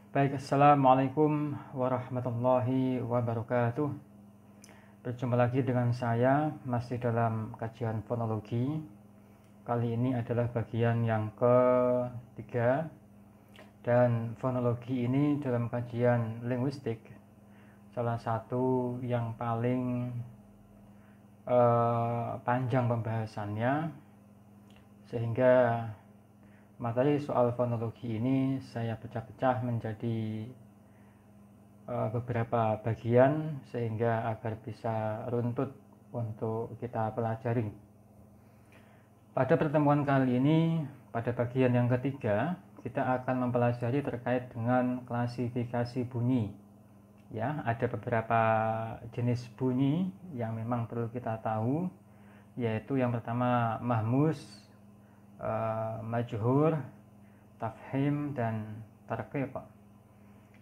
Baik, Assalamualaikum warahmatullahi wabarakatuh. Berjumpa lagi dengan saya, masih dalam kajian fonologi. Kali ini adalah bagian yang ketiga. Dan fonologi ini dalam kajian linguistik salah satu yang paling panjang pembahasannya, sehingga materi soal fonologi ini saya pecah-pecah menjadi beberapa bagian sehingga agar bisa runtut untuk kita pelajari. Pada pertemuan kali ini, pada bagian yang ketiga, kita akan mempelajari terkait dengan klasifikasi bunyi. Ya, ada beberapa jenis bunyi yang memang perlu kita tahu, yaitu yang pertama mahmus, majhur, tafhim, dan tarqiq.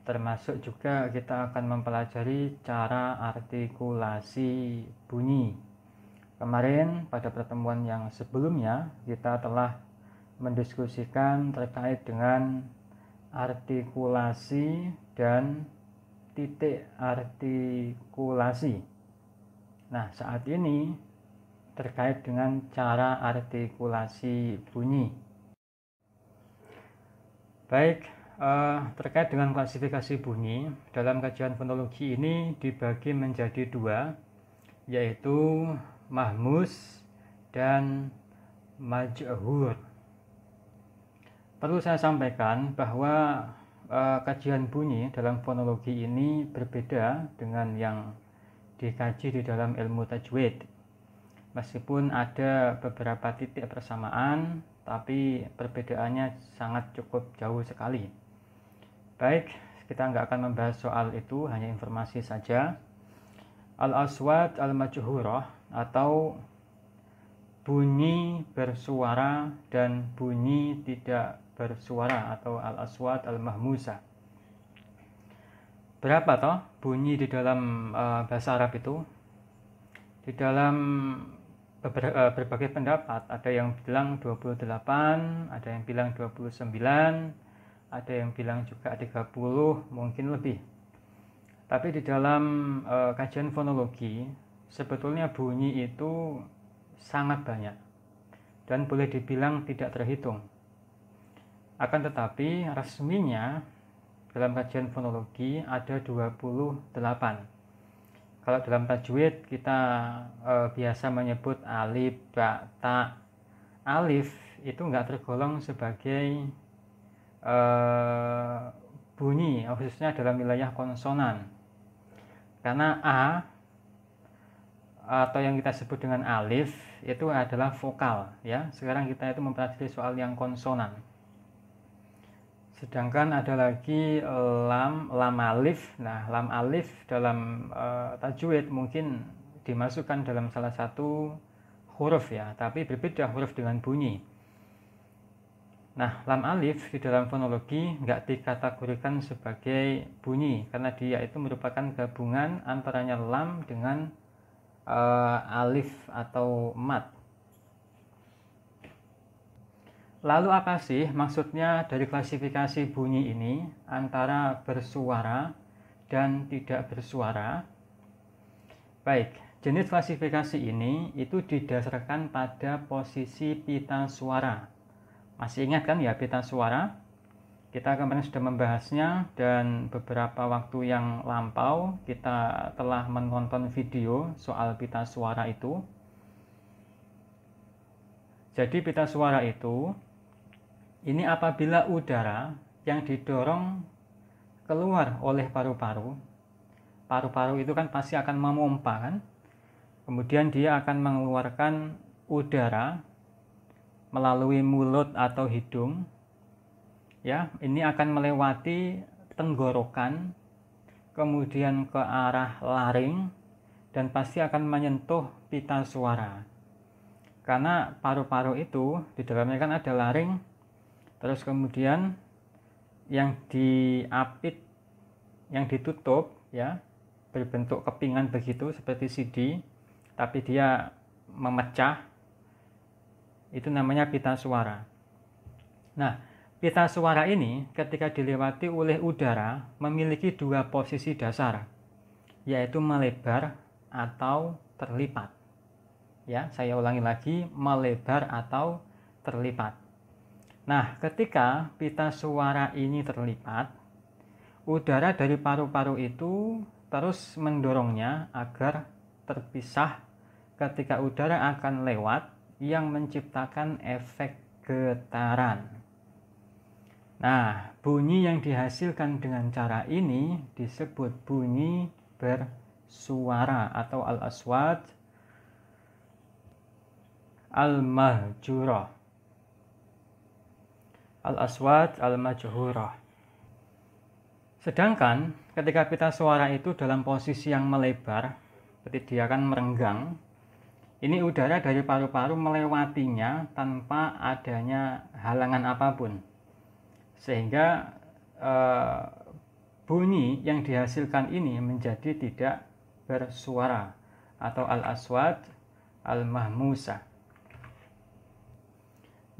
Termasuk juga kita akan mempelajari cara artikulasi bunyi. Kemarin pada pertemuan yang sebelumnya kita telah mendiskusikan terkait dengan artikulasi dan titik artikulasi. Nah, saat ini terkait dengan cara artikulasi bunyi. Baik, terkait dengan klasifikasi bunyi, dalam kajian fonologi ini dibagi menjadi dua, yaitu mahmus dan majhur. Perlu saya sampaikan bahwa kajian bunyi dalam fonologi ini berbeda dengan yang dikaji di dalam ilmu tajwid. Meskipun ada beberapa titik persamaan, tapi perbedaannya sangat cukup jauh sekali. Baik, kita nggak akan membahas soal itu, hanya informasi saja. Al-aswat al-majhurah atau bunyi bersuara dan bunyi tidak bersuara atau al-aswat al-mahmusa. Berapa toh bunyi di dalam bahasa Arab itu? Di dalam berbagai pendapat, ada yang bilang 28, ada yang bilang 29, ada yang bilang juga 30, mungkin lebih. Tapi di dalam kajian fonologi, sebetulnya bunyi itu sangat banyak dan boleh dibilang tidak terhitung. Akan tetapi resminya dalam kajian fonologi ada 28. Kalau dalam tajwid kita biasa menyebut alif, ba, ta. Alif itu nggak tergolong sebagai bunyi, khususnya dalam wilayah konsonan. Karena A atau yang kita sebut dengan alif itu adalah vokal, ya. Sekarang kita itu mempelajari soal yang konsonan. Sedangkan ada lagi lam alif. Nah, lam alif dalam tajwid mungkin dimasukkan dalam salah satu huruf, ya, tapi berbeda huruf dengan bunyi. Nah, lam alif di dalam fonologi nggak dikategorikan sebagai bunyi karena dia itu merupakan gabungan antaranya lam dengan alif atau mat. Lalu apa sih maksudnya dari klasifikasi bunyi ini antara bersuara dan tidak bersuara? Baik, jenis klasifikasi ini itu didasarkan pada posisi pita suara. Masih ingat kan ya pita suara? Kita kemarin sudah membahasnya dan beberapa waktu yang lampau kita telah menonton video soal pita suara itu. Jadi pita suara itu ini apabila udara yang didorong keluar oleh paru-paru. Paru-paru itu kan pasti akan memompa kan? Kemudian dia akan mengeluarkan udara melalui mulut atau hidung. Ya, ini akan melewati tenggorokan, kemudian ke arah laring, dan pasti akan menyentuh pita suara. Karena paru-paru itu di dalamnya kan ada laring, terus kemudian yang diapit, yang ditutup, ya, berbentuk kepingan begitu seperti CD, tapi dia memecah, itu namanya pita suara. Nah, pita suara ini ketika dilewati oleh udara memiliki dua posisi dasar, yaitu melebar atau terlipat. Ya, saya ulangi lagi, melebar atau terlipat. Nah, ketika pita suara ini terlipat, udara dari paru-paru itu terus mendorongnya agar terpisah ketika udara akan lewat yang menciptakan efek getaran. Nah, bunyi yang dihasilkan dengan cara ini disebut bunyi bersuara atau al-aswat al-mahjurah. Al-aswat al-majhurah. Sedangkan ketika pita suara itu dalam posisi yang melebar, berarti dia akan merenggang, ini udara dari paru-paru melewatinya tanpa adanya halangan apapun. Sehingga bunyi yang dihasilkan ini menjadi tidak bersuara atau al-aswat al-mahmusah.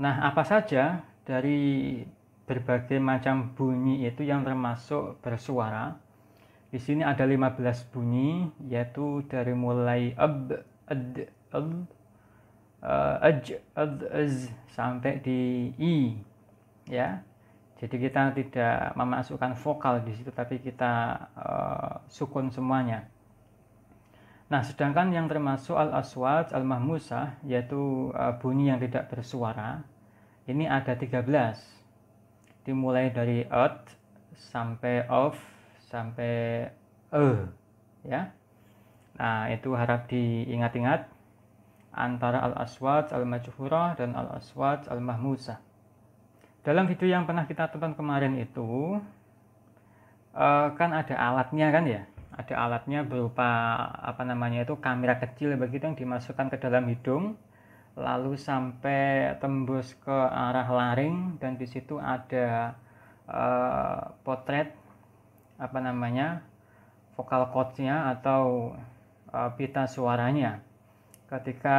Nah, apa saja dari berbagai macam bunyi itu yang termasuk bersuara? Di sini ada 15 bunyi, yaitu dari mulai ab, ad, al, aj, ad, az sampai di i, ya. Jadi kita tidak memasukkan vokal di situ, tapi kita sukun semuanya. Nah, sedangkan yang termasuk al-aswat al-mahmusah, yaitu bunyi yang tidak bersuara, ini ada 13. Dimulai dari od sampai of sampai ya. Nah, itu harap diingat-ingat antara al-aswat al-majhurah dan al-aswat al-mahmusah. Dalam video yang pernah kita tonton kemarin itu kan ada alatnya kan ya. Ada alatnya berupa kamera kecil begitu yang dimasukkan ke dalam hidung, lalu sampai tembus ke arah laring, dan di situ ada potret vokal cords-nya atau pita suaranya. Ketika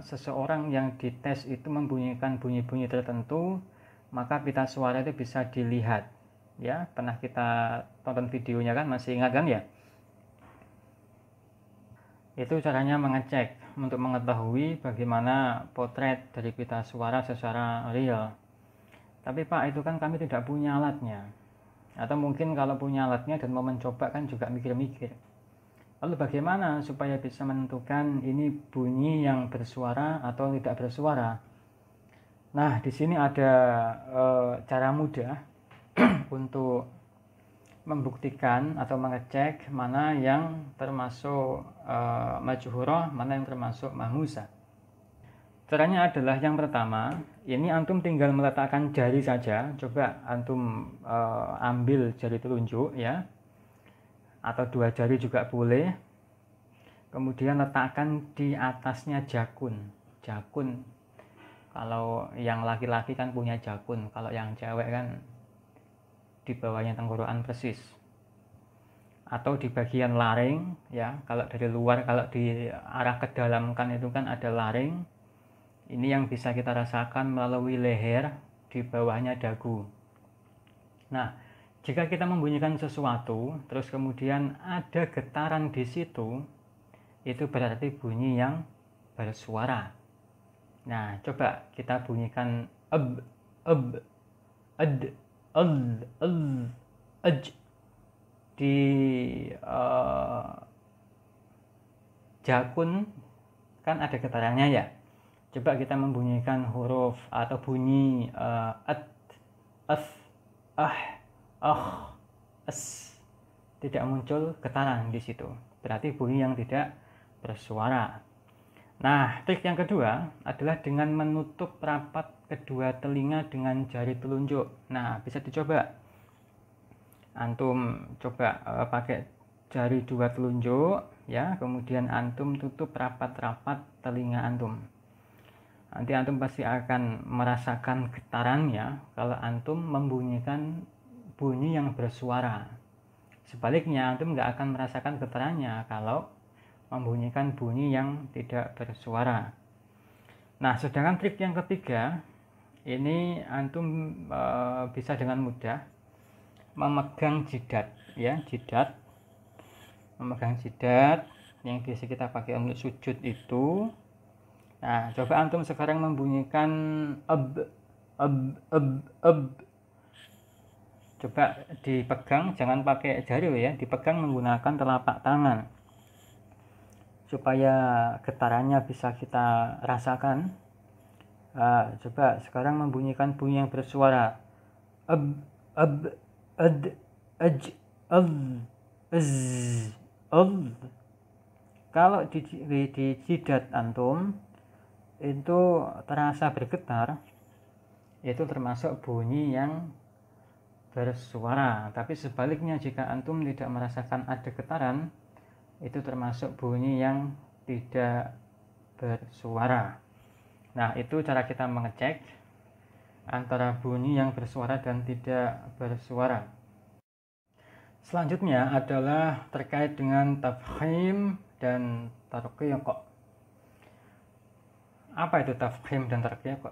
seseorang yang dites itu membunyikan bunyi-bunyi tertentu, maka pita suara itu bisa dilihat. Ya, pernah kita tonton videonya kan, masih ingat kan ya? Itu caranya mengecek untuk mengetahui bagaimana potret dari pita suara secara real. Tapi Pak, itu kan kami tidak punya alatnya. Atau mungkin kalau punya alatnya dan mau mencoba kan juga mikir-mikir. Lalu bagaimana supaya bisa menentukan ini bunyi yang bersuara atau tidak bersuara? Nah, di sini ada cara mudah untuk membuktikan atau mengecek mana yang termasuk majhurah, mana yang termasuk mahmusah. Caranya adalah yang pertama, ini antum tinggal meletakkan jari saja. Coba antum ambil jari telunjuk ya, atau 2 jari juga boleh. Kemudian letakkan di atasnya jakun. Jakun, kalau yang laki-laki kan punya jakun, kalau yang cewek kan di bawahnya tenggorokan persis, atau di bagian laring ya. Kalau dari luar, kalau di arah ke dalam kan itu kan ada laring. Ini yang bisa kita rasakan melalui leher, di bawahnya dagu. Nah, jika kita membunyikan sesuatu terus kemudian ada getaran di situ, itu berarti bunyi yang bersuara. Nah, coba kita bunyikan ab, ad, al, aj di jakun kan ada getarannya ya. Coba kita membunyikan huruf atau bunyi at, as, as, tidak muncul getaran di situ. Berarti bunyi yang tidak bersuara. Nah, trik yang kedua adalah dengan menutup rapat kedua telinga dengan jari telunjuk. Nah, bisa dicoba. Antum coba pakai jari 2 telunjuk ya, kemudian antum tutup rapat-rapat telinga antum. Nanti antum pasti akan merasakan getarannya kalau antum membunyikan bunyi yang bersuara. Sebaliknya, antum nggak akan merasakan getarannya kalau membunyikan bunyi yang tidak bersuara. Nah, sedangkan trik yang ketiga ini antum bisa dengan mudah memegang jidat, ya, jidat, memegang jidat yang biasa kita pakai untuk sujud itu. Nah, coba antum sekarang membunyikan ab, ab. Coba dipegang, jangan pakai jari ya, dipegang menggunakan telapak tangan supaya getarannya bisa kita rasakan. Nah, coba sekarang membunyikan bunyi yang bersuara ab, ad, aj, al, az, al. Kalau di jidat antum itu terasa bergetar, itu termasuk bunyi yang bersuara. Tapi sebaliknya, jika antum tidak merasakan ada getaran, itu termasuk bunyi yang tidak bersuara. Nah, itu cara kita mengecek antara bunyi yang bersuara dan tidak bersuara. Selanjutnya adalah terkait dengan tafkhim dan tarqiq. Apa itu tafkhim dan tarqiq?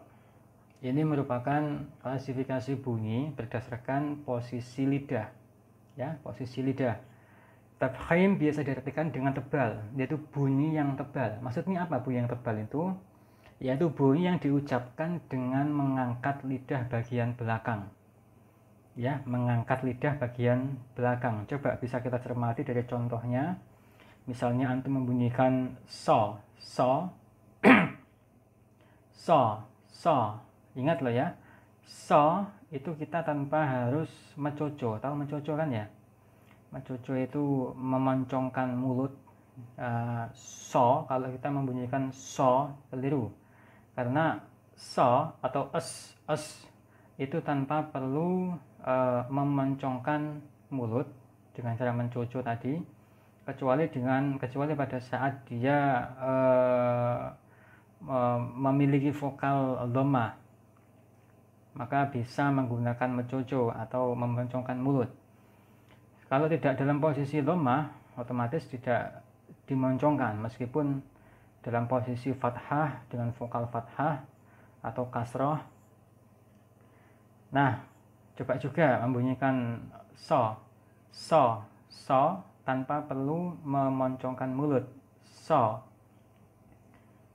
Ini merupakan klasifikasi bunyi berdasarkan posisi lidah, ya, posisi lidah. Tafkhim biasa diartikan dengan tebal, yaitu bunyi yang tebal. Maksudnya apa bunyi yang tebal itu? Yaitu bunyi yang diucapkan dengan mengangkat lidah bagian belakang. Ya, mengangkat lidah bagian belakang. Coba bisa kita cermati dari contohnya. Misalnya antum membunyikan so, so. Ingat loh ya, so itu kita tanpa harus mencoco. Tahu mencoco kan ya? Mencoco itu memoncongkan mulut. So, kalau kita membunyikan so keliru. Karena so atau es itu tanpa perlu memoncongkan mulut dengan cara mencoco tadi, kecuali pada saat dia memiliki vokal dhammah, maka bisa menggunakan mencoco atau memoncongkan mulut. Kalau tidak dalam posisi dhammah, otomatis tidak dimoncongkan, meskipun dalam posisi fathah dengan vokal fathah atau kasroh. Nah, coba juga membunyikan so tanpa perlu memoncongkan mulut. So.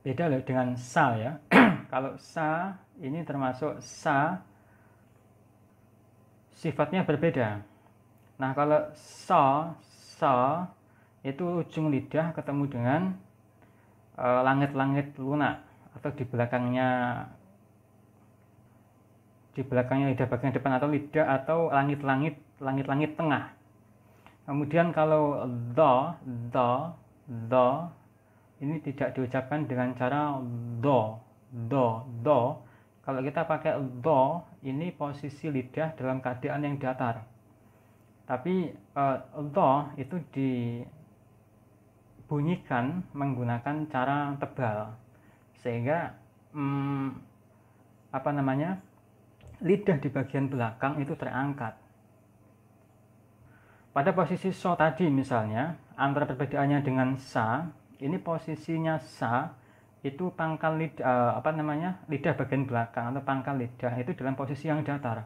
Beda loh dengan sa ya. Kalau sa ini termasuk sa, sifatnya berbeda. Nah, kalau so itu ujung lidah ketemu dengan langit-langit lunak, atau di belakangnya lidah bagian depan, atau lidah, atau langit-langit tengah. Kemudian kalau do ini tidak diucapkan dengan cara do. Kalau kita pakai do, ini posisi lidah dalam keadaan yang datar. Tapi do itu dibunyikan menggunakan cara tebal, sehingga lidah di bagian belakang itu terangkat. Pada posisi so tadi misalnya, antara perbedaannya dengan sa, ini posisinya sa itu pangkal lidah, lidah bagian belakang atau pangkal lidah itu dalam posisi yang datar.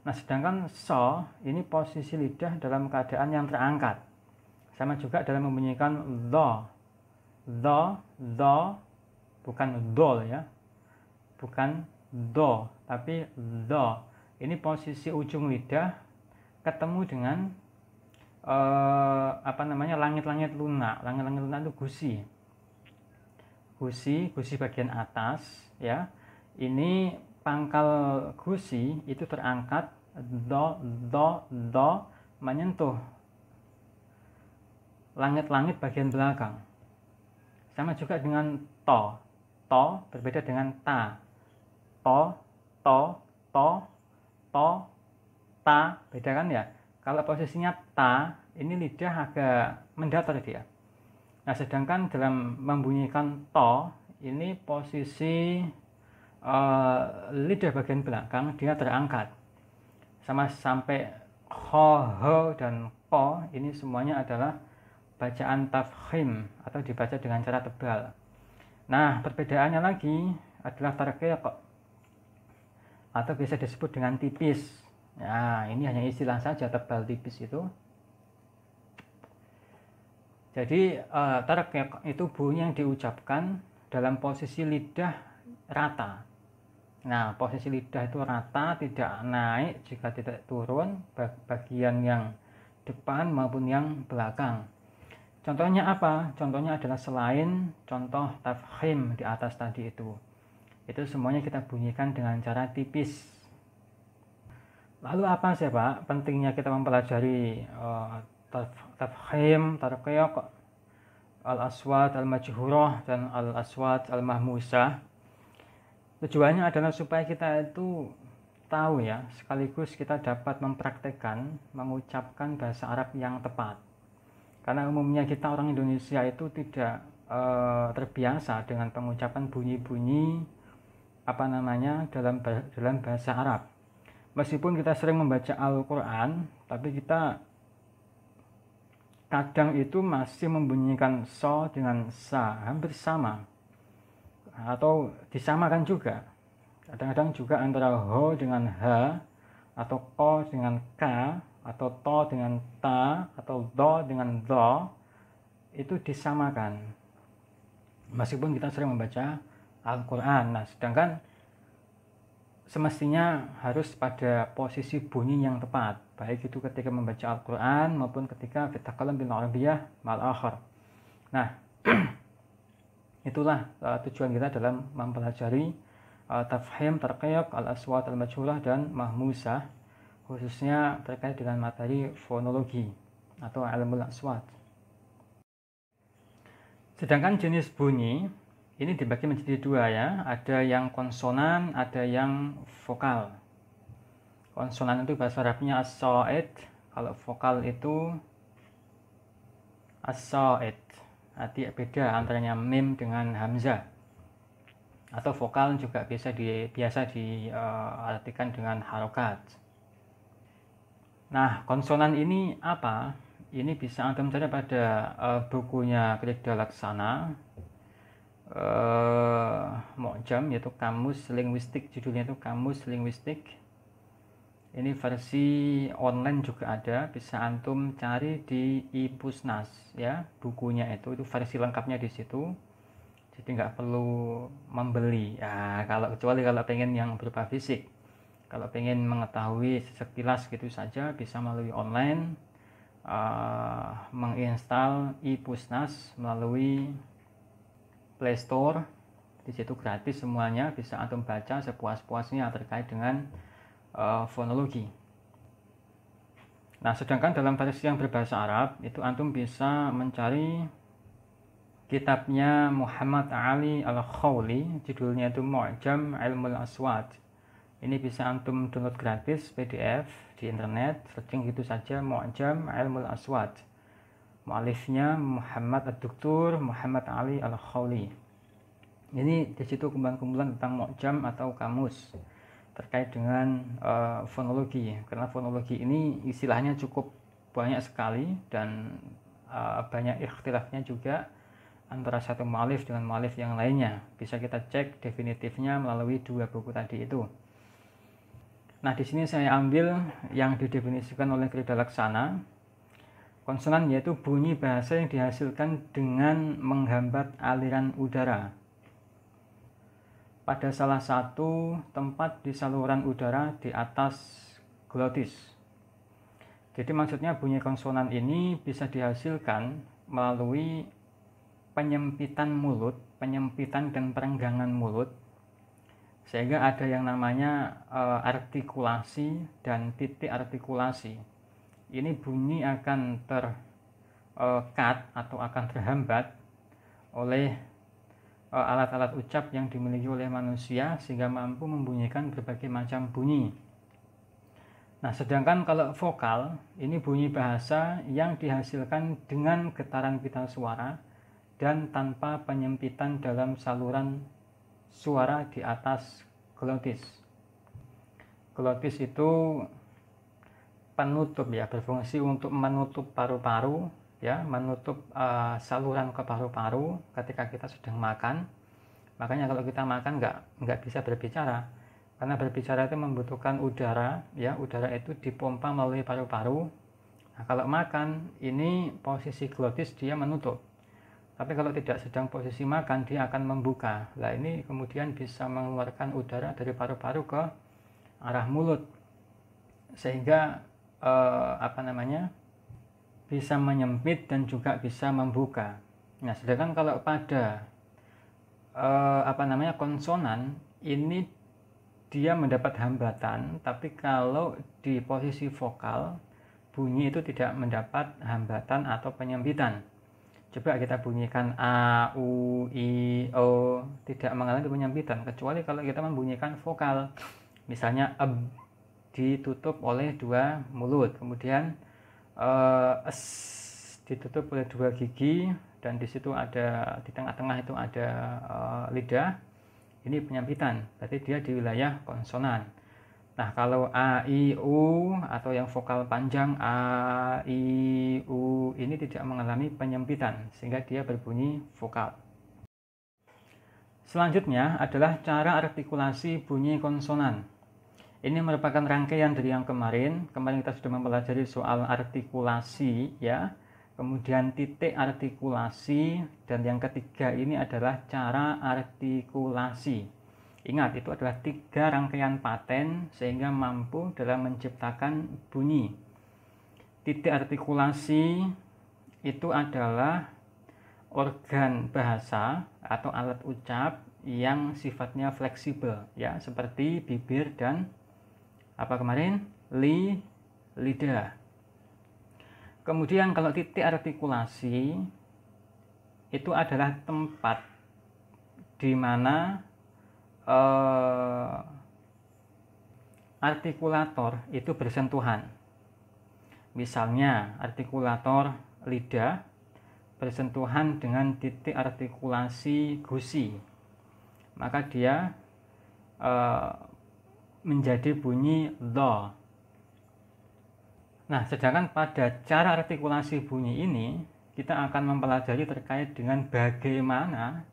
Nah, sedangkan so ini posisi lidah dalam keadaan yang terangkat. Sama juga dalam membunyikan do, bukan dol ya, bukan do, tapi do. Ini posisi ujung lidah ketemu dengan langit-langit lunak. Langit-langit lunak itu gusi bagian atas ya. Ini pangkal gusi itu terangkat, do menyentuh langit-langit bagian belakang. Sama juga dengan to berbeda dengan ta. To, ta, beda kan ya? Kalau posisinya ta, ini lidah agak mendatar dia. Nah, sedangkan dalam membunyikan to, ini posisi lidah bagian belakang dia terangkat. Sama sampai ho dan ko, ini semuanya adalah bacaan tafkhim atau dibaca dengan cara tebal. Nah, perbedaannya lagi adalah tarqiq. atau bisa disebut dengan tipis. Nah, ini hanya istilah saja, tebal tipis itu. Jadi tarqiq itu bunyi yang diucapkan dalam posisi lidah rata. Nah, posisi lidah itu rata, tidak naik jika tidak turun, bagian yang depan maupun yang belakang. Contohnya apa? Contohnya adalah selain contoh tafkhim di atas tadi itu semuanya kita bunyikan dengan cara tipis. Lalu apa sih Pak pentingnya kita mempelajari tafkhim, tarqiq, al-aswat al-majhurah dan al-aswat al-mahmusah? Tujuannya adalah supaya kita itu tahu ya, sekaligus kita dapat mempraktekkan mengucapkan bahasa Arab yang tepat. Karena umumnya kita orang Indonesia itu tidak terbiasa dengan pengucapan bunyi-bunyi dalam bahasa Arab. Meskipun kita sering membaca Al-Quran, tapi kita kadang itu masih membunyikan so dengan sa, hampir sama, atau disamakan juga. Kadang-kadang juga antara ho dengan ha, atau ko dengan ka, atau to dengan ta, atau do dengan do, itu disamakan. Meskipun kita sering membaca Al-Quran. Nah, sedangkan semestinya harus pada posisi bunyi yang tepat, baik itu ketika membaca Al-Quran maupun ketika fitakalam bil Arabiyyah mal akhar. Nah, itulah tujuan kita dalam mempelajari tafhim, tarqiq, al-aswat al-majhurah dan mahmusah, khususnya terkait dengan materi fonologi atau ilmu aswat. Sedangkan jenis bunyi ini dibagi menjadi dua ya, ada yang konsonan, ada yang vokal. Konsonan itu bahasa Arabnya as-sa'id, kalau vokal itu as-sa'id. Arti beda antaranya mim dengan hamzah. Atau vokal juga biasa diartikan dengan harokat. Nah, konsonan ini apa? Ini bisa antum cari pada bukunya Krida Laksana, Mu'jam, yaitu Kamus Linguistik, judulnya itu Kamus Linguistik. Ini versi online juga ada, bisa antum cari di iPusnas ya, bukunya itu versi lengkapnya di situ. Jadi nggak perlu membeli ya, kecuali kalau pengen yang berupa fisik. Kalau pengen mengetahui sekilas gitu saja, bisa melalui online, menginstal iPusnas melalui Play Store. Di situ gratis semuanya, bisa antum baca sepuas-puasnya terkait dengan fonologi. Nah, sedangkan dalam versi yang berbahasa Arab itu antum bisa mencari kitabnya Muhammad Ali Al-Khawli, judulnya itu Mu'jam Ilmul Aswat. Ini bisa antum download gratis PDF di internet, searching gitu saja Mu'jam Ilmul Aswat. Mu'alifnya Muhammad Ad-Duktur Muhammad Ali Al-Khawli. Ini di situ kumpulan-kumpulan tentang mu'jam atau kamus terkait dengan fonologi. Karena fonologi ini istilahnya cukup banyak sekali dan banyak ikhtilafnya juga antara satu mu'alif dengan mu'alif yang lainnya. Bisa kita cek definitifnya melalui dua buku tadi itu. Nah, di sini saya ambil yang didefinisikan oleh Krida Laksana. Konsonan yaitu bunyi bahasa yang dihasilkan dengan menghambat aliran udara pada salah satu tempat di saluran udara di atas glotis. Jadi maksudnya bunyi konsonan ini bisa dihasilkan melalui penyempitan mulut, penyempitan dan perenggangan mulut, sehingga ada yang namanya artikulasi dan titik artikulasi. Ini bunyi akan terkat atau akan terhambat oleh alat-alat ucap yang dimiliki oleh manusia sehingga mampu membunyikan berbagai macam bunyi. Nah, sedangkan kalau vokal ini bunyi bahasa yang dihasilkan dengan getaran pita suara dan tanpa penyempitan dalam saluran suara di atas glotis. Glotis itu penutup ya, berfungsi untuk menutup paru-paru ya, menutup saluran ke paru-paru ketika kita sedang makan. Makanya kalau kita makan nggak bisa berbicara, Karena berbicara itu membutuhkan udara, ya, udara itu dipompa melalui paru-paru. Nah, kalau makan ini posisi glotis dia menutup. Tapi kalau tidak sedang posisi makan dia akan membuka. Nah, ini kemudian bisa mengeluarkan udara dari paru-paru ke arah mulut. Sehingga bisa menyempit dan juga bisa membuka. Nah, sedangkan kalau pada konsonan ini dia mendapat hambatan, tapi kalau di posisi vokal bunyi itu tidak mendapat hambatan atau penyempitan. Coba kita bunyikan a, u, i, o, tidak mengalami penyempitan kecuali kalau kita membunyikan vokal. Misalnya ditutup oleh dua mulut, kemudian es ditutup oleh dua gigi, dan di situ ada, di tengah-tengah itu ada lidah. Ini penyempitan, berarti dia di wilayah konsonan. Nah, kalau a, i, u atau yang vokal panjang a, i, u ini tidak mengalami penyempitan sehingga dia berbunyi vokal. Selanjutnya adalah cara artikulasi bunyi konsonan. Ini merupakan rangkaian dari yang kemarin. Kemarin kita sudah mempelajari soal artikulasi, ya. Kemudian titik artikulasi, dan yang ketiga ini adalah cara artikulasi. Ingat, itu adalah 3 rangkaian paten sehingga mampu dalam menciptakan bunyi. Titik artikulasi itu adalah organ bahasa atau alat ucap yang sifatnya fleksibel, ya, seperti bibir dan lidah. Kemudian kalau titik artikulasi itu adalah tempat di mana artikulator itu bersentuhan. Misalnya artikulator lidah bersentuhan dengan titik artikulasi gusi, maka dia menjadi bunyi do. Nah, sedangkan pada cara artikulasi bunyi ini kita akan mempelajari terkait dengan bagaimana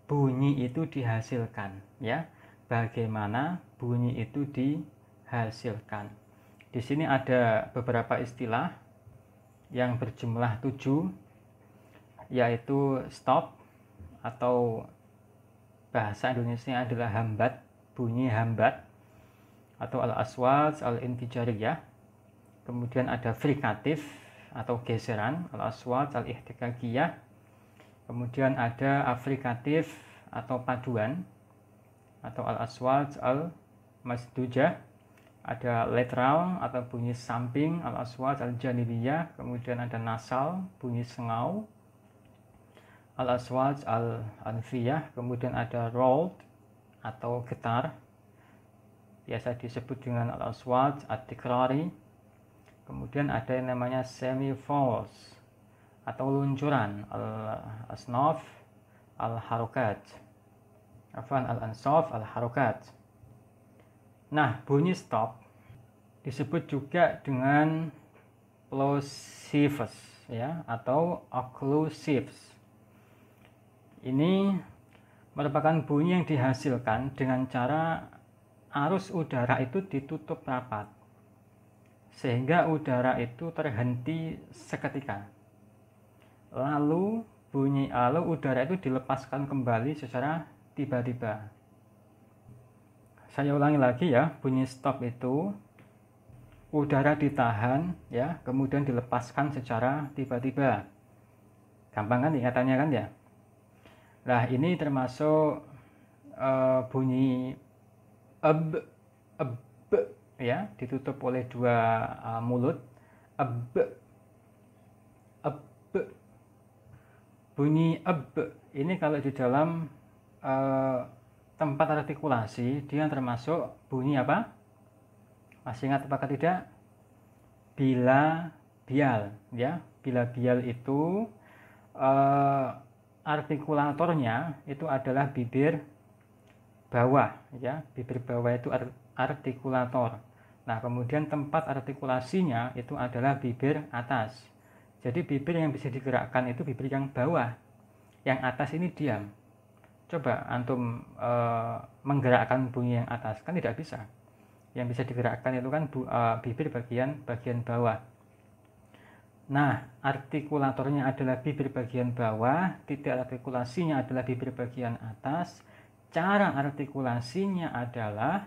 bunyi itu dihasilkan, ya. Bagaimana bunyi itu dihasilkan. Di sini ada beberapa istilah yang berjumlah 7, yaitu stop atau bahasa Indonesia adalah hambat, bunyi hambat atau al-aswat al-intijariyah. Kemudian ada frikatif atau geseran, al-aswat al-ihtikakiyah. Kemudian ada afrikatif atau paduan atau al-aswat al-masdujah. Ada lateral atau bunyi samping, al-aswat al-janibiyah. Kemudian ada nasal, bunyi sengau, al-aswat al-anfiyah. Kemudian ada rolled atau getar, biasa disebut dengan al-aswat at-tikrari. Kemudian ada yang namanya semi-false atau luncuran, al-asnaf al-harokat, al-ansaf al-harokat. Nah, bunyi stop disebut juga dengan plosives, ya, atau occlusives. Ini merupakan bunyi yang dihasilkan dengan cara arus udara itu ditutup rapat, sehingga udara itu terhenti seketika. Lalu udara itu dilepaskan kembali secara tiba-tiba. Saya ulangi lagi, ya. Bunyi stop itu udara ditahan, ya, kemudian dilepaskan secara tiba-tiba. Gampang kan ingatannya kan, ya? Nah, ini termasuk bunyi eb, ya, ditutup oleh dua mulut, eb. Bunyi eb ini kalau di dalam tempat artikulasi dia termasuk bunyi apa? Masih ingat apakah tidak? Bilabial, ya. Bilabial itu artikulatornya itu adalah bibir bawah, ya. Bibir bawah itu artikulator. Nah, kemudian tempat artikulasinya itu adalah bibir atas. Jadi bibir yang bisa digerakkan itu bibir yang bawah. Yang atas ini diam. Coba antum menggerakkan bunyi yang atas, kan tidak bisa. Yang bisa digerakkan itu kan bibir bagian bawah. Nah, artikulatornya adalah bibir bagian bawah, titik artikulasinya adalah bibir bagian atas. Cara artikulasinya adalah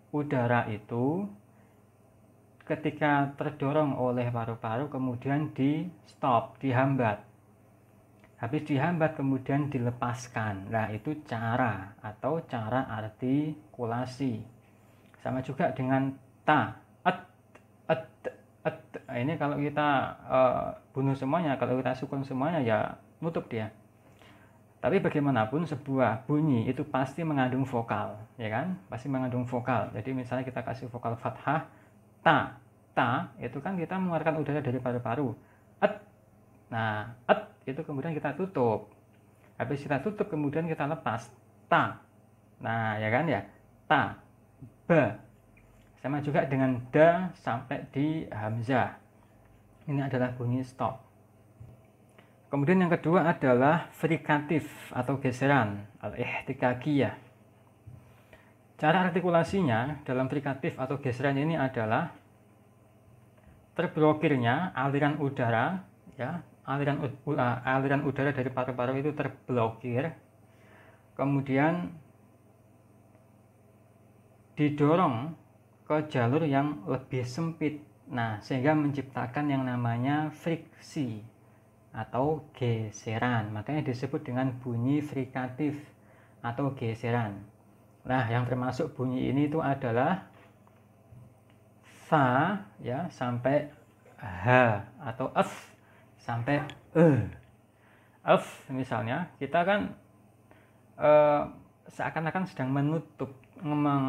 udara itu ketika terdorong oleh paru-paru kemudian di stop, dihambat. Habis dihambat kemudian dilepaskan. Nah, itu cara artikulasi. Sama juga dengan ta, ini kalau kita bunuh semuanya, kalau kita sukun semuanya ya nutup dia. Tapi bagaimanapun sebuah bunyi itu pasti mengandung vokal, ya kan? Pasti mengandung vokal. Jadi misalnya kita kasih vokal fathah, ta itu kan kita mengeluarkan udara dari paru-paru. Nah, itu kemudian kita tutup. Habis kita tutup kemudian kita lepas, ta. Nah, ya kan ya? Ta, ba. Sama juga dengan da sampai di hamzah. Ini adalah bunyi stop. Kemudian yang kedua adalah frikatif atau geseran, al-ihtikakiyah. Cara artikulasinya dalam frikatif atau geseran ini adalah terblokirnya aliran udara, ya, aliran udara dari paru-paru itu terblokir, kemudian didorong ke jalur yang lebih sempit. Nah, sehingga menciptakan yang namanya friksi atau geseran. Makanya disebut dengan bunyi frikatif atau geseran. Nah, yang termasuk bunyi ini itu adalah fa ya sampai h atau f sampai f. Misalnya kita kan seakan-akan sedang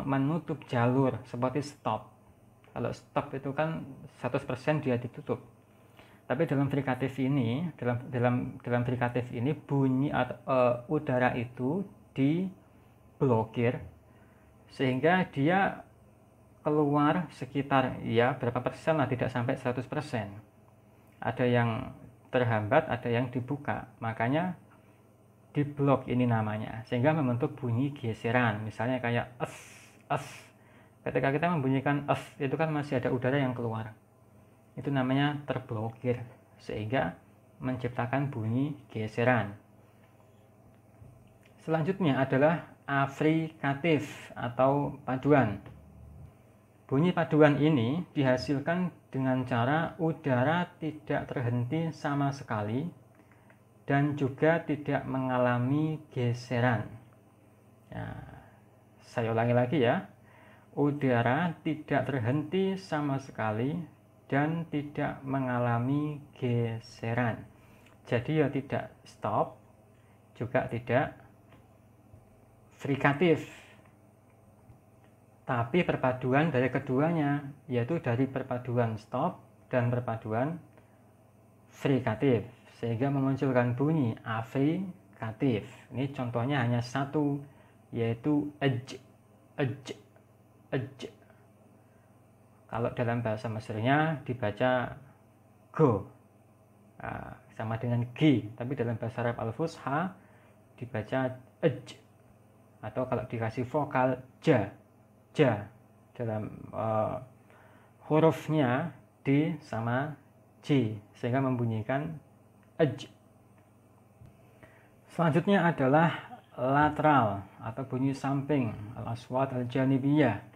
menutup jalur seperti stop. Kalau stop itu kan 100% dia ditutup. Tapi dalam frikatif ini, dalam frikatif ini bunyi udara itu diblokir sehingga dia keluar sekitar ya berapa persen lah, tidak sampai 100%. Ada yang terhambat, ada yang dibuka. Makanya diblok ini namanya, sehingga membentuk bunyi geseran. Misalnya kayak es. Ketika kita membunyikan es itu kan masih ada udara yang keluar. Itu namanya terblokir, sehingga menciptakan bunyi geseran. Selanjutnya adalah afrikatif atau paduan. Bunyi paduan ini dihasilkan dengan cara udara tidak terhenti sama sekali dan juga tidak mengalami geseran. Ya, saya ulangi lagi ya. Udara tidak terhenti sama sekali dan tidak mengalami geseran. Jadi ya tidak stop, juga tidak frikatif. Tapi perpaduan dari keduanya, yaitu dari perpaduan stop dan perpaduan frikatif, sehingga memunculkan bunyi afrikatif. Ini contohnya hanya satu, yaitu ej. Kalau dalam bahasa Mesirnya dibaca go, sama dengan g, tapi dalam bahasa Arab al-Fusha dibaca ej, atau kalau dikasih vokal ja dalam hurufnya d sama j, sehingga membunyikan ej. Selanjutnya adalah lateral atau bunyi samping, al-aswat al-janibiyah.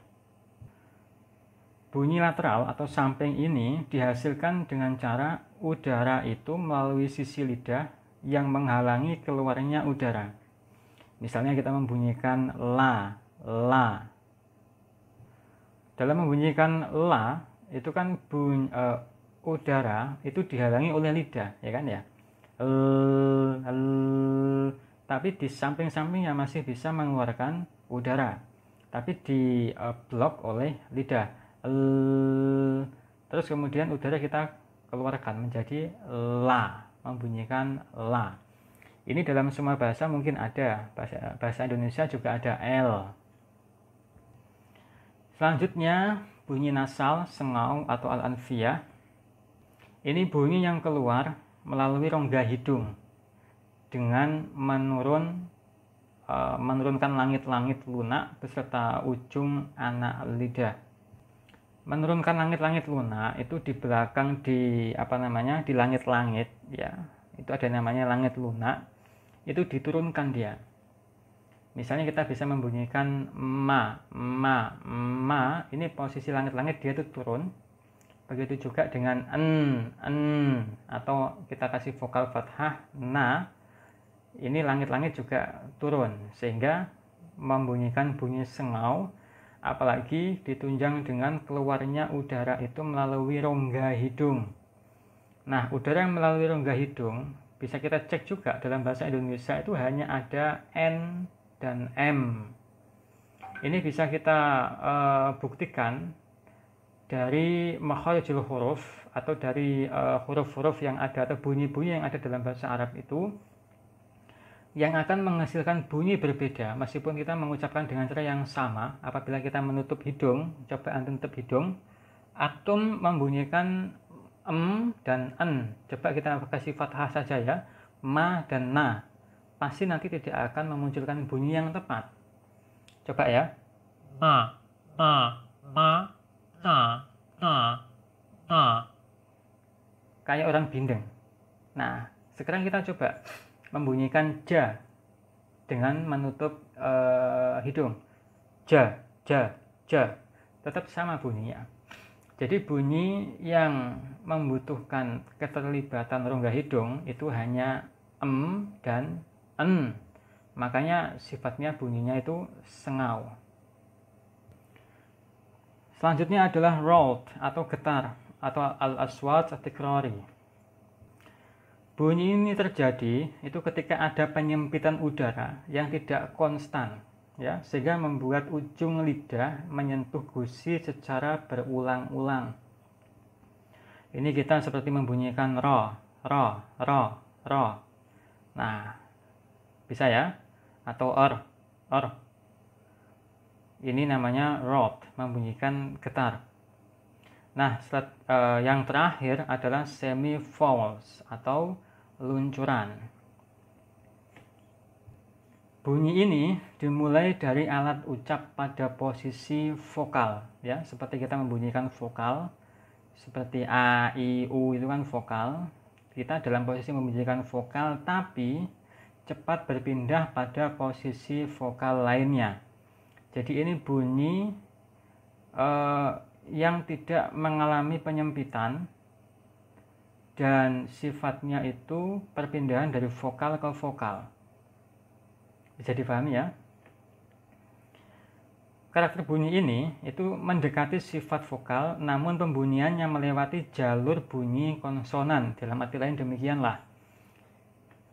Bunyi lateral atau samping ini dihasilkan dengan cara udara itu melalui sisi lidah yang menghalangi keluarnya udara. Misalnya kita membunyikan la. Dalam membunyikan la itu kan udara itu dihalangi oleh lidah, ya kan ya. Tapi di samping-sampingnya masih bisa mengeluarkan udara, tapi diblok oleh lidah. Terus kemudian udara kita keluarkan menjadi la, membunyikan la. Ini dalam semua bahasa mungkin ada, bahasa Indonesia juga ada L. Selanjutnya bunyi nasal, sengau atau al-anfiyah. Ini bunyi yang keluar melalui rongga hidung dengan menurunkan langit-langit lunak beserta ujung anak lidah. Menurunkan langit-langit lunak itu di belakang di langit-langit ya. Itu ada namanya langit lunak. Itu diturunkan dia. Misalnya kita bisa membunyikan ma, ini posisi langit-langit dia itu turun. Begitu juga dengan en, atau kita kasih vokal fathah na, ini langit-langit juga turun sehingga membunyikan bunyi sengau, apalagi ditunjang dengan keluarnya udara itu melalui rongga hidung. Nah, udara yang melalui rongga hidung bisa kita cek juga dalam bahasa Indonesia itu hanya ada N dan M. Ini bisa kita buktikan dari makharijul huruf atau dari huruf-huruf yang ada atau bunyi-bunyi yang ada dalam bahasa Arab itu yang akan menghasilkan bunyi berbeda meskipun kita mengucapkan dengan cara yang sama. Apabila kita menutup hidung, coba antum tutup hidung, antum membunyikan dan en, coba kita kasih fathah saja ya, ma dan na, pasti nanti tidak akan memunculkan bunyi yang tepat. Coba ya, ma, na, kayak orang bindeng. Nah, sekarang kita coba membunyikan ja dengan menutup hidung, ja, tetap sama bunyinya. Jadi bunyi yang membutuhkan keterlibatan rongga hidung itu hanya dan en, makanya sifatnya bunyinya itu sengau. Selanjutnya adalah rolled atau getar atau al-aswat at-tikrari. Bunyi ini terjadi itu ketika ada penyempitan udara yang tidak konstan ya, sehingga membuat ujung lidah menyentuh gusi secara berulang-ulang. Ini kita seperti membunyikan ro. Nah, bisa ya? Atau or. Ini namanya rolled, membunyikan getar. Nah, yang terakhir adalah semi vowels atau luncuran. Bunyi ini dimulai dari alat ucap pada posisi vokal ya, seperti kita membunyikan vokal seperti a, i, u itu kan vokal. Kita dalam posisi membunyikan vokal tapi cepat berpindah pada posisi vokal lainnya. Jadi ini bunyi yang tidak mengalami penyempitan dan sifatnya itu perpindahan dari vokal ke vokal. Bisa dipahami ya? Karakter bunyi ini itu mendekati sifat vokal namun pembunyiannya melewati jalur bunyi konsonan. Dalam arti lain demikianlah.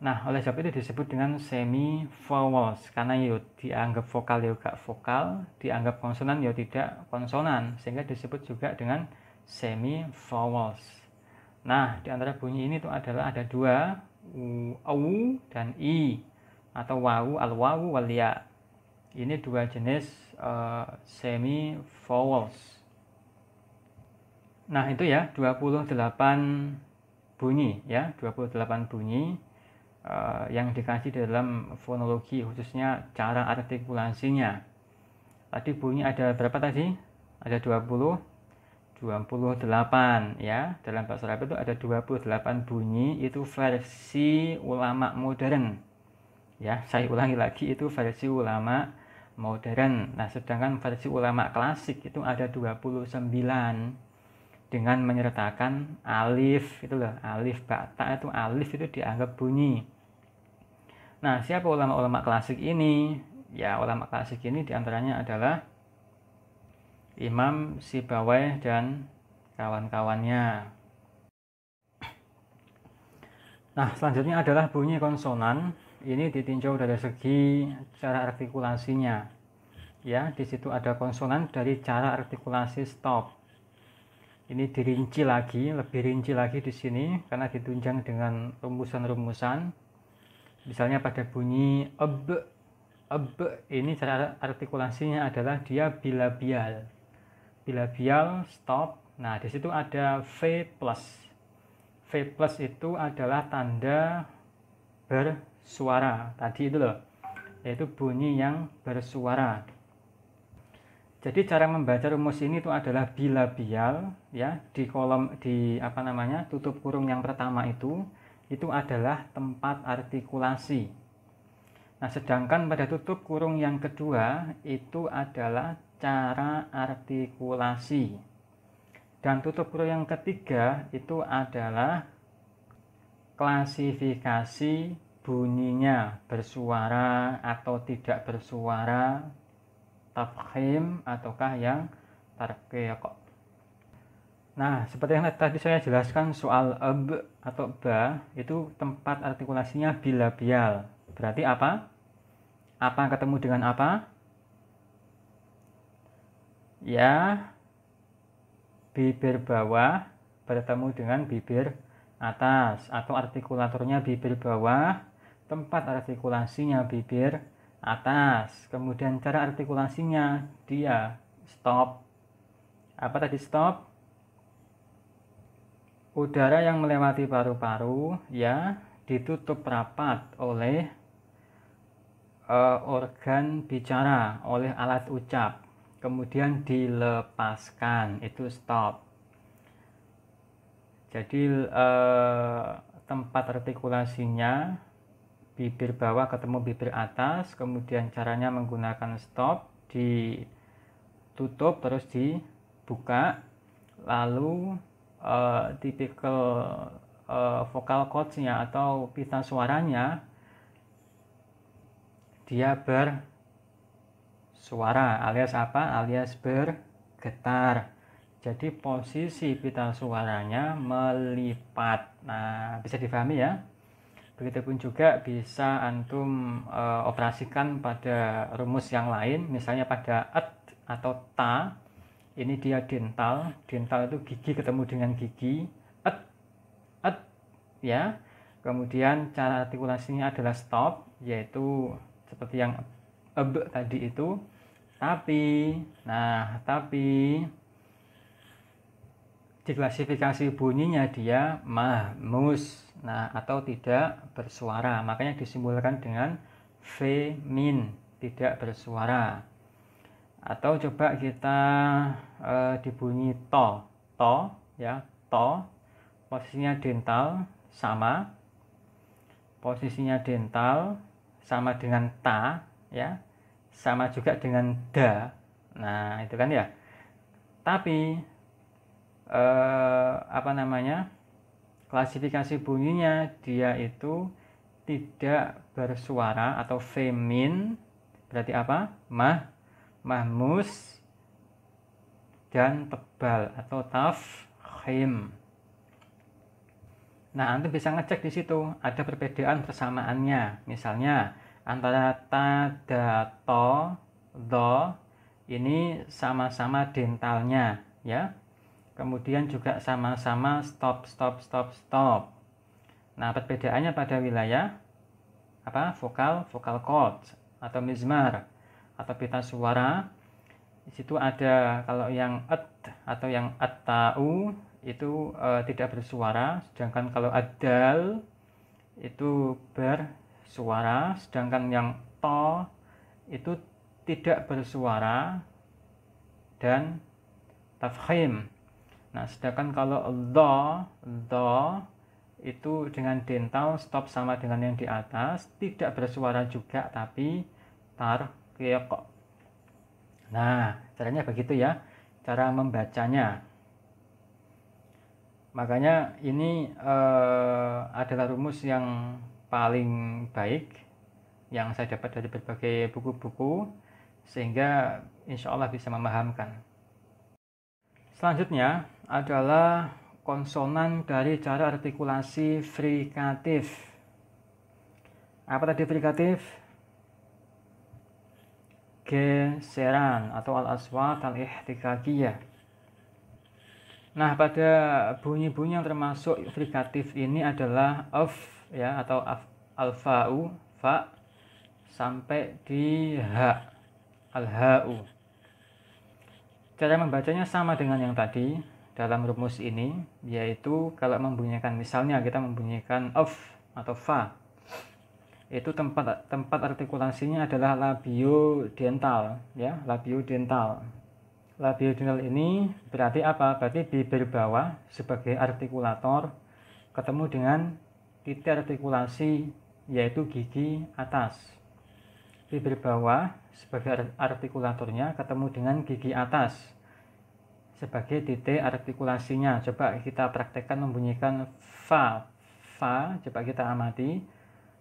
Nah, oleh sebab itu disebut dengan semi vowels karena ya dianggap vokal ya gak vokal, dianggap konsonan ya tidak konsonan, sehingga disebut juga dengan semi vowels. Nah, di antara bunyi ini tuh adalah ada dua, u dan i atau wawu, al-wawu wal ya. Ini dua jenis semi vowels. Nah, itu ya 28 bunyi ya, 28 bunyi yang dikaji dalam fonologi, khususnya cara artikulasinya. Tadi bunyi ada berapa tadi? Ada 28 ya. Dalam bahasa Arab itu ada 28 bunyi, itu versi ulama modern. Ya, saya ulangi lagi, itu versi ulama modern. Nah, sedangkan versi ulama klasik itu ada 29 dengan menyertakan alif, itu loh, alif bata itu alif itu dianggap bunyi. Nah, siapa ulama-ulama klasik ini? Ya, ulama klasik ini diantaranya adalah Imam Sibawayh dan kawan-kawannya. Nah, selanjutnya adalah bunyi konsonan. Ini ditinjau dari segi cara artikulasinya. Ya, di situ ada konsonan dari cara artikulasi stop. Ini dirinci lagi, lebih rinci lagi di sini karena ditunjang dengan rumusan-rumusan. Misalnya pada bunyi eb, ini cara artikulasinya adalah dia bilabial. Bilabial stop. Nah, di situ ada V plus. V plus itu adalah tanda suara tadi itu loh, yaitu bunyi yang bersuara. Jadi cara membaca rumus ini itu adalah bilabial ya, di kolom tutup kurung yang pertama itu adalah tempat artikulasi. Nah, sedangkan pada tutup kurung yang kedua itu adalah cara artikulasi. Dan tutup kurung yang ketiga itu adalah klasifikasi bunyinya, bersuara atau tidak bersuara, tafkhim ataukah yang tarqiq. Nah, seperti yang tadi saya jelaskan, soal ab atau ba itu tempat artikulasinya bilabial. Berarti apa? Apa ketemu dengan apa? Ya, bibir bawah bertemu dengan bibir atas, atau artikulatornya bibir bawah, tempat artikulasinya bibir atas. Kemudian cara artikulasinya dia stop. Apa tadi stop? Udara yang melewati paru-paru ya ditutup rapat oleh organ bicara, oleh alat ucap. Kemudian dilepaskan, itu stop. Jadi tempat artikulasinya bibir bawah ketemu bibir atas, kemudian caranya menggunakan stop, ditutup terus dibuka, lalu tipikal vocal cords-nya atau pita suaranya dia bersuara alias apa? Alias bergetar. Jadi posisi pita suaranya melipat. Nah, bisa difahami ya. Begitupun juga bisa antum operasikan pada rumus yang lain, misalnya pada at atau ta. Ini dia dental. Dental itu gigi ketemu dengan gigi. At ya. Kemudian cara artikulasinya adalah stop, yaitu seperti yang tadi itu. Tapi diklasifikasi bunyinya dia mahmus, atau tidak bersuara, makanya disimbolkan dengan femin, tidak bersuara. Atau coba kita dibunyi to ya, to, posisinya dental sama dengan ta ya, sama juga dengan da. Nah, itu kan ya. Tapi klasifikasi bunyinya dia itu tidak bersuara atau femin. Berarti apa? Mahmus dan tebal atau tafkhim. Nah, antum bisa ngecek di situ ada perbedaan persamaannya. Misalnya antara ta, da, to, do ini sama-sama dentalnya ya. Kemudian juga sama-sama stop. Nah, perbedaannya pada wilayah vokal cords atau mizmar atau pita suara. Di situ ada kalau yang at atau yang at-ta'u itu tidak bersuara, sedangkan kalau ad-dal itu bersuara, sedangkan yang to itu tidak bersuara dan tafkhim. Nah, sedangkan kalau do itu dengan dental stop sama dengan yang di atas, tidak bersuara juga tapi tarqiq. Nah, caranya begitu ya, cara membacanya. Makanya ini adalah rumus yang paling baik yang saya dapat dari berbagai buku-buku, sehingga insya Allah bisa memahamkan. Selanjutnya adalah konsonan dari cara artikulasi frikatif. Apa tadi frikatif? Geseran atau al-aswat al-ihtikakiyah. Nah, pada bunyi-bunyi yang termasuk frikatif ini adalah af ya, atau al-fa'u, fa sampai di ha, al-ha'u. Cara membacanya sama dengan yang tadi dalam rumus ini, yaitu kalau membunyikan, misalnya kita membunyikan of atau fa, itu tempat artikulasinya adalah labiodental ya, labiodental. Labiodental ini berarti apa? Berarti bibir bawah sebagai artikulator ketemu dengan titik artikulasi yaitu gigi atas. Bibir bawah sebagai artikulatornya ketemu dengan gigi atas sebagai titik artikulasinya. Coba kita praktekkan membunyikan fa. Fa, coba kita amati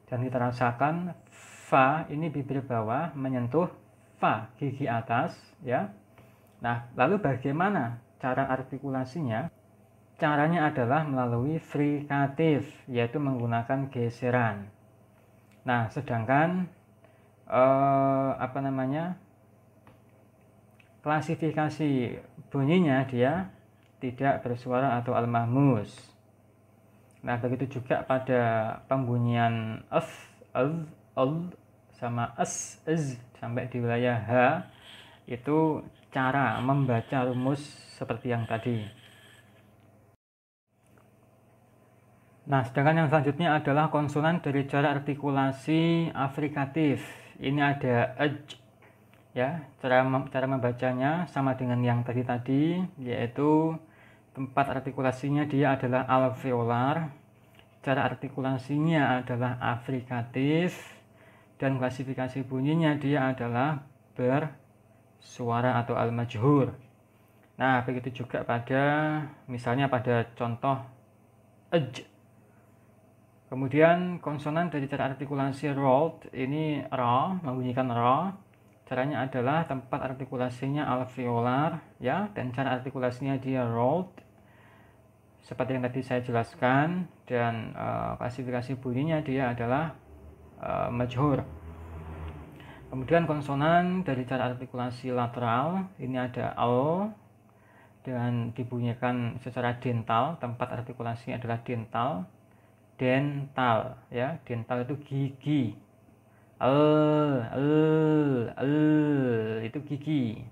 dan kita rasakan fa ini bibir bawah menyentuh fa gigi atas ya. Nah, lalu bagaimana cara artikulasinya? Caranya adalah melalui frikatif, yaitu menggunakan geseran. Nah, sedangkan klasifikasi bunyinya dia tidak bersuara atau al-mahmus. Nah, begitu juga pada pembunyian f, al, sama s, z sampai di wilayah h, itu cara membaca rumus seperti yang tadi. Nah, sedangkan yang selanjutnya adalah konsonan dari cara artikulasi afrikatif. Ini ada ej, ya. Cara membacanya sama dengan yang tadi, yaitu tempat artikulasinya dia adalah alveolar. Cara artikulasinya adalah afrikatif dan klasifikasi bunyinya dia adalah bersuara atau al-majhur. Nah, begitu juga misalnya pada contoh ej. Kemudian konsonan dari cara artikulasi rolled ini ra, membunyikan ra. Caranya adalah tempat artikulasinya alveolar ya, dan cara artikulasinya dia rolled seperti yang tadi saya jelaskan, dan klasifikasi bunyinya dia adalah majhur. Kemudian konsonan dari cara artikulasi lateral ini ada al dan dibunyikan secara dental, tempat artikulasinya adalah dental ya. Dental itu gigi, itu gigi.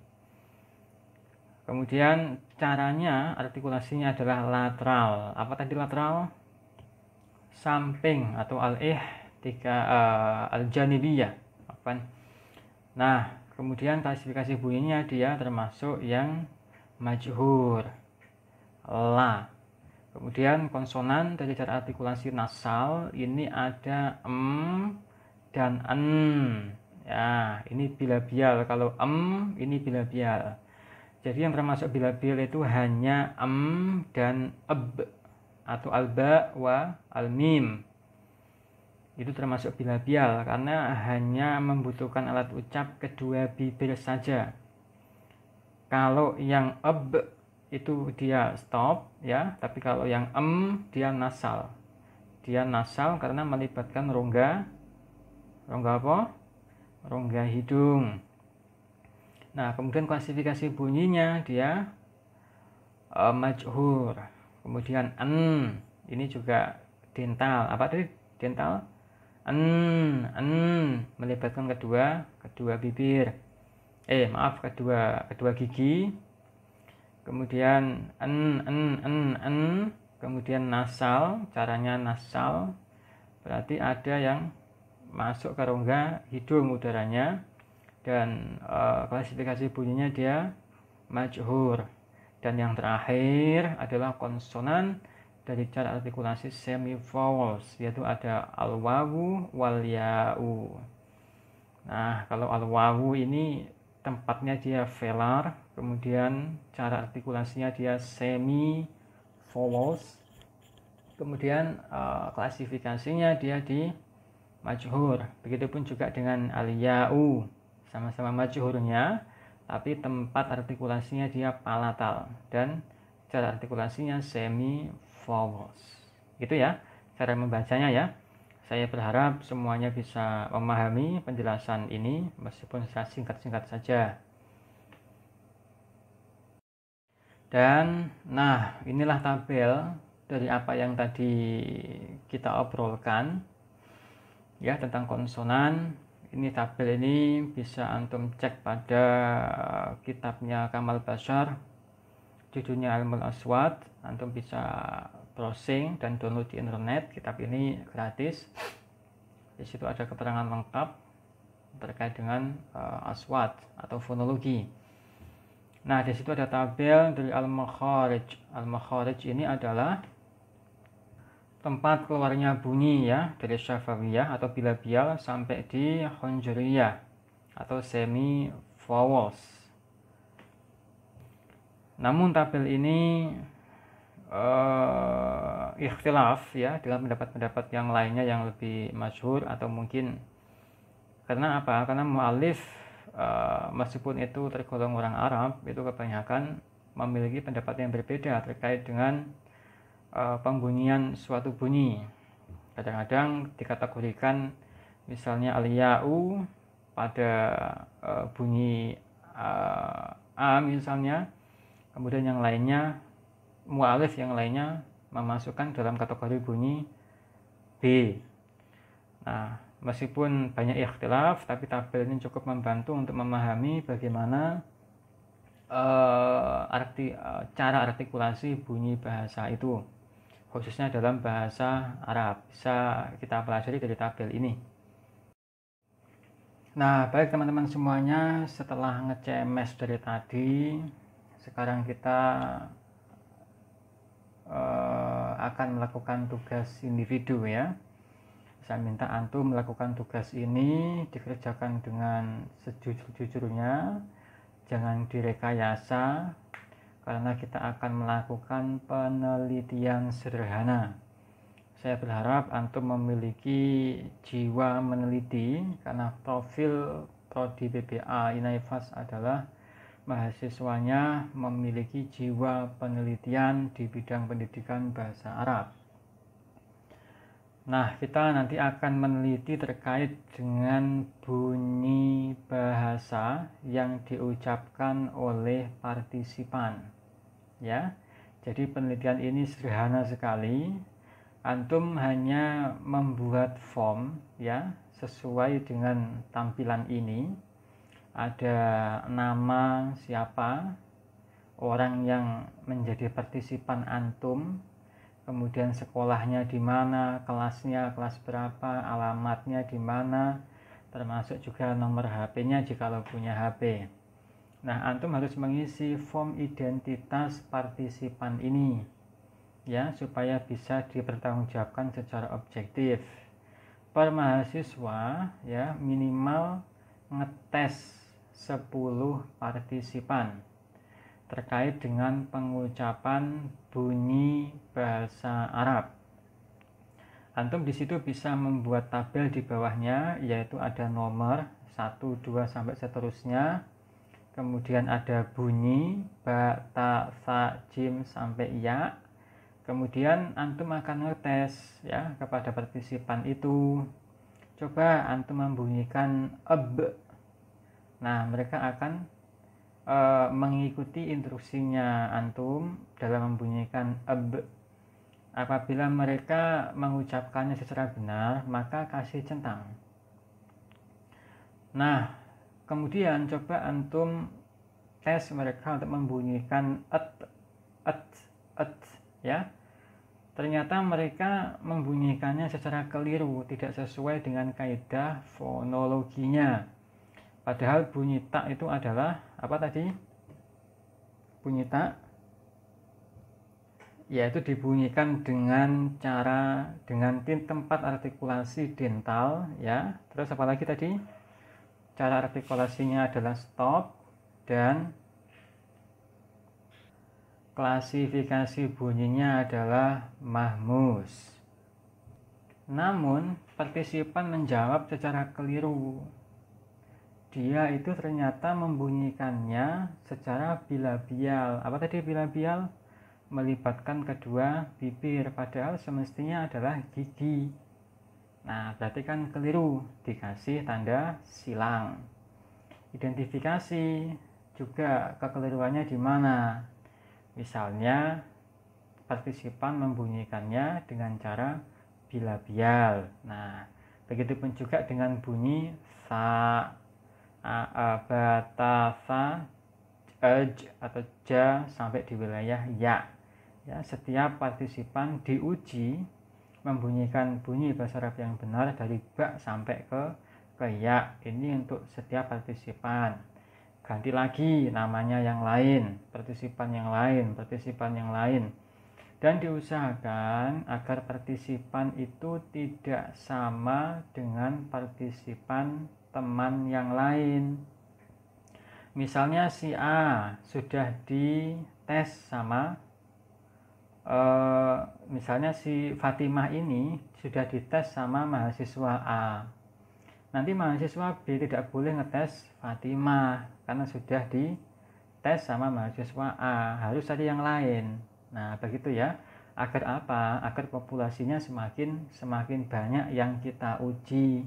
Kemudian caranya artikulasinya adalah lateral. Apa tadi lateral? Samping atau al-janibiyah. Nah, kemudian klasifikasi bunyinya dia termasuk yang majhur, la. Kemudian konsonan dari cara artikulasi nasal ini ada dan en. Ya, ini bilabial. Kalau ini bilabial. Jadi yang termasuk bilabial itu hanya dan eb atau alba wa almim. Itu termasuk bilabial karena hanya membutuhkan alat ucap kedua bibir saja. Kalau yang eb itu dia stop ya, tapi kalau yang dia nasal. Dia nasal karena melibatkan rongga apa? Rongga hidung. Nah, kemudian klasifikasi bunyinya dia majhur. Kemudian ini juga dental. Apa tadi? Dental. Melibatkan kedua bibir. Kedua gigi. Kemudian kemudian nasal, caranya nasal. Berarti ada yang masuk ke rongga hidung udaranya, dan klasifikasi bunyinya dia majhur. Dan yang terakhir adalah konsonan dari cara artikulasi semivowels, yaitu ada al-wawu wal ya'u. Nah, kalau al-wawu ini tempatnya dia velar, kemudian cara artikulasinya dia semivowels, kemudian klasifikasinya dia di majhur. Begitupun juga dengan al-ya'u, sama-sama majhurnya, tapi tempat artikulasinya dia palatal dan cara artikulasinya semivowels. Gitu ya cara membacanya ya. Saya berharap semuanya bisa memahami penjelasan ini meskipun secara singkat-singkat saja. Dan nah, inilah tabel dari apa yang tadi kita obrolkan ya tentang konsonan. Ini tabel ini bisa antum cek pada kitabnya Kamal Bashar, judulnya Ilmul Aswat. Antum bisa browsing dan download di internet. Kitab ini gratis. Di situ ada keterangan lengkap terkait dengan aswat atau fonologi. Nah, di situ ada tabel dari al-makharij. Al-makharij ini adalah tempat keluarnya bunyi ya, dari syafawiyah atau bilabial sampai di khonjuriyah atau semi vowels. Namun tabel ini ikhtilaf ya dengan pendapat-pendapat yang lainnya yang lebih masyhur, atau mungkin karena apa? Karena mu'alif meskipun itu tergolong orang Arab, itu kebanyakan memiliki pendapat yang berbeda terkait dengan pembunyian suatu bunyi. Kadang-kadang dikategorikan misalnya al-ya'u pada bunyi A misalnya, kemudian yang lainnya, mu'alif yang lainnya memasukkan dalam kategori bunyi B. Nah, meskipun banyak ikhtilaf, tapi tabel ini cukup membantu untuk memahami bagaimana cara artikulasi bunyi bahasa itu, khususnya dalam bahasa Arab. Bisa kita pelajari dari tabel ini. Nah, baik teman-teman semuanya, setelah nge-CMS dari tadi, sekarang kita akan melakukan tugas individu ya. Saya minta antum melakukan tugas ini dikerjakan dengan sejujur-jujurnya, jangan direkayasa, karena kita akan melakukan penelitian sederhana. Saya berharap antum memiliki jiwa meneliti, karena profil Prodi BBA Inaifas adalah mahasiswanya memiliki jiwa penelitian di bidang pendidikan bahasa Arab. Nah, kita nanti akan meneliti terkait dengan bunyi bahasa yang diucapkan oleh partisipan. Ya, jadi penelitian ini sederhana sekali. Antum hanya membuat form ya sesuai dengan tampilan ini. Ada nama siapa, orang yang menjadi partisipan antum, kemudian sekolahnya di mana, kelasnya kelas berapa, alamatnya di mana, termasuk juga nomor HP-nya jikalau punya HP. Nah, antum harus mengisi form identitas partisipan ini ya, supaya bisa dipertanggungjawabkan secara objektif. Per mahasiswa ya minimal ngetes 10 partisipan terkait dengan pengucapan bunyi bahasa Arab. Antum di situ bisa membuat tabel di bawahnya, yaitu ada nomor 1, 2 sampai seterusnya. Kemudian ada bunyi ba, ta, sa, jim sampai ya. Kemudian antum akan ngetes ya kepada partisipan itu. Coba antum membunyikan eb. Nah, mereka akan mengikuti instruksinya antum dalam membunyikan eb. Apabila mereka mengucapkannya secara benar, maka kasih centang. Nah, kemudian coba antum tes mereka untuk membunyikan et ya. Ternyata mereka membunyikannya secara keliru, tidak sesuai dengan kaidah fonologinya. Padahal bunyi tak itu adalah apa tadi? Bunyi tak yaitu dibunyikan dengan tempat artikulasi dental ya. Terus apa lagi tadi? Cara artikulasinya adalah stop, dan klasifikasi bunyinya adalah mahmus. Namun partisipan menjawab secara keliru. Dia itu ternyata membunyikannya secara bilabial. Apa tadi bilabial? Melibatkan kedua bibir, padahal semestinya adalah gigi. Nah, berarti kan keliru, dikasih tanda silang. Identifikasi juga kekeliruannya di mana? Misalnya partisipan membunyikannya dengan cara bilabial. Nah, begitupun juga dengan bunyi sa, batasa, atau ja sampai di wilayah ya. Ya, setiap partisipan diuji membunyikan bunyi bahasa Arab yang benar dari ba sampai ke ya. Ini untuk setiap partisipan. Ganti lagi namanya yang lain, partisipan yang lain, partisipan yang lain. Dan diusahakan agar partisipan itu tidak sama dengan partisipan teman yang lain. Misalnya si A sudah dites sama misalnya si Fatimah ini sudah dites sama mahasiswa A. Nanti mahasiswa B tidak boleh ngetes Fatimah karena sudah dites sama mahasiswa A, harus ada yang lain. Nah, begitu ya. Agar apa? Agar populasinya semakin banyak yang kita uji.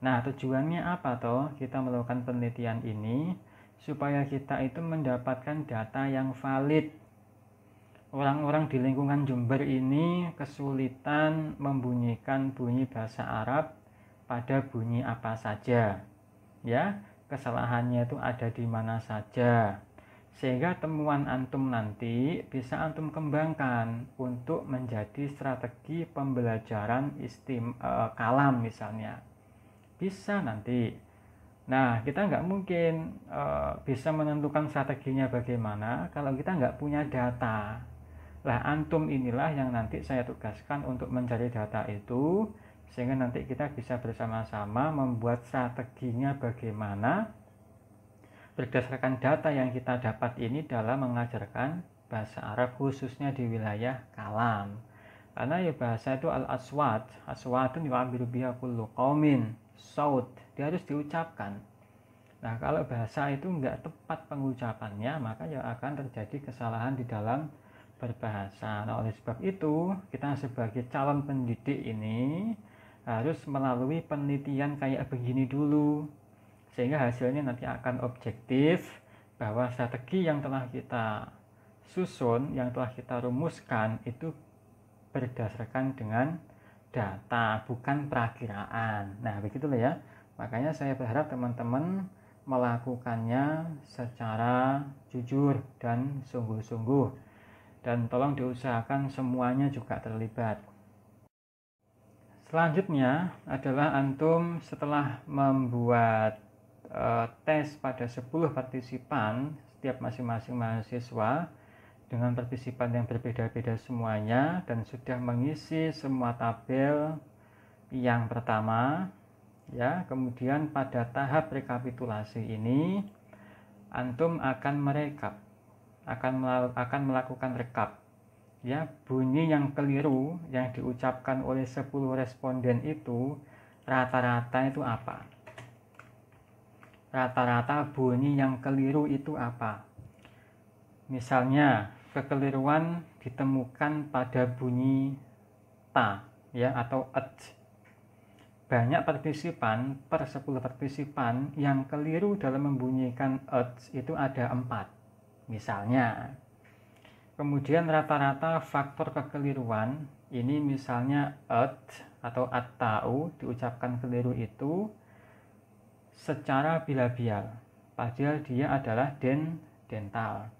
Nah, tujuannya apa toh? Kita melakukan penelitian ini supaya kita itu mendapatkan data yang valid. Orang-orang di lingkungan Jember ini kesulitan membunyikan bunyi bahasa Arab pada bunyi apa saja. Ya, kesalahannya itu ada di mana saja. Sehingga temuan antum nanti bisa antum kembangkan untuk menjadi strategi pembelajaran kalam misalnya. Bisa nanti. Nah, kita nggak mungkin bisa menentukan strateginya bagaimana kalau kita nggak punya data. Lah, antum inilah yang nanti saya tugaskan untuk mencari data itu, sehingga nanti kita bisa bersama-sama membuat strateginya bagaimana berdasarkan data yang kita dapat ini dalam mengajarkan bahasa Arab khususnya di wilayah kalam. Karena ya bahasa itu al-aswat, aswatun yu'abiru biha kullu qaumin, saut, dia harus diucapkan. Nah, kalau bahasa itu nggak tepat pengucapannya, maka ya akan terjadi kesalahan di dalam berbahasa. Nah, oleh sebab itu, kita sebagai calon pendidik ini harus melalui penelitian kayak begini dulu, sehingga hasilnya nanti akan objektif bahwa strategi yang telah kita susun, yang telah kita rumuskan itu berdasarkan dengan data, bukan perakiraan. Nah, begitulah ya. Makanya saya berharap teman-teman melakukannya secara jujur dan sungguh-sungguh. Dan tolong diusahakan semuanya juga terlibat. Selanjutnya adalah antum setelah membuat tes pada 10 partisipan, setiap masing-masing mahasiswa dengan partisipan yang berbeda-beda semuanya, dan sudah mengisi semua tabel yang pertama ya. Kemudian pada tahap rekapitulasi ini antum akan merekap, akan melakukan rekap ya, bunyi yang keliru yang diucapkan oleh 10 responden itu rata-rata itu apa, rata-rata bunyi yang keliru itu apa. Misalnya kekeliruan ditemukan pada bunyi ta ya atau et. Banyak partisipan, per 10 partisipan yang keliru dalam membunyikan et itu ada 4 misalnya. Kemudian rata-rata faktor kekeliruan ini misalnya et atau at-ta'u diucapkan keliru itu secara bilabial, padahal dia adalah dental.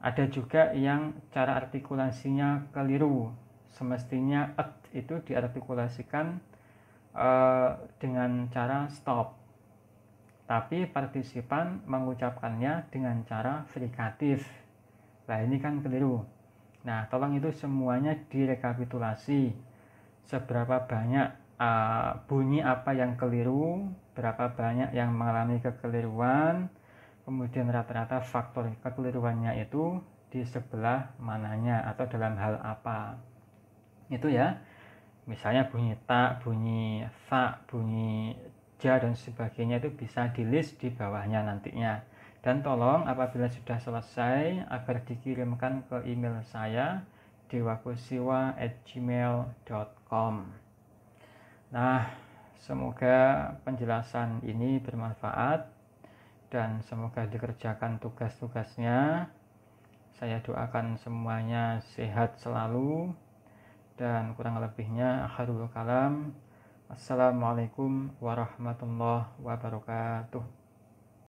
Ada juga yang cara artikulasinya keliru, semestinya et itu diartikulasikan dengan cara stop, tapi partisipan mengucapkannya dengan cara frikatif. Nah, ini kan keliru. Nah, tolong itu semuanya direkapitulasi, seberapa banyak bunyi apa yang keliru, berapa banyak yang mengalami kekeliruan, kemudian rata-rata faktor kekeliruannya itu di sebelah mananya atau dalam hal apa. Itu ya. Misalnya bunyi ta, bunyi fa, bunyi ja dan sebagainya itu bisa di list di bawahnya nantinya. Dan tolong apabila sudah selesai agar dikirimkan ke email saya dewakusiwa@gmail.com. Nah, semoga penjelasan ini bermanfaat dan semoga dikerjakan tugas-tugasnya. Saya doakan semuanya sehat selalu, dan kurang lebihnya akhirul kalam. Assalamualaikum warahmatullahi wabarakatuh.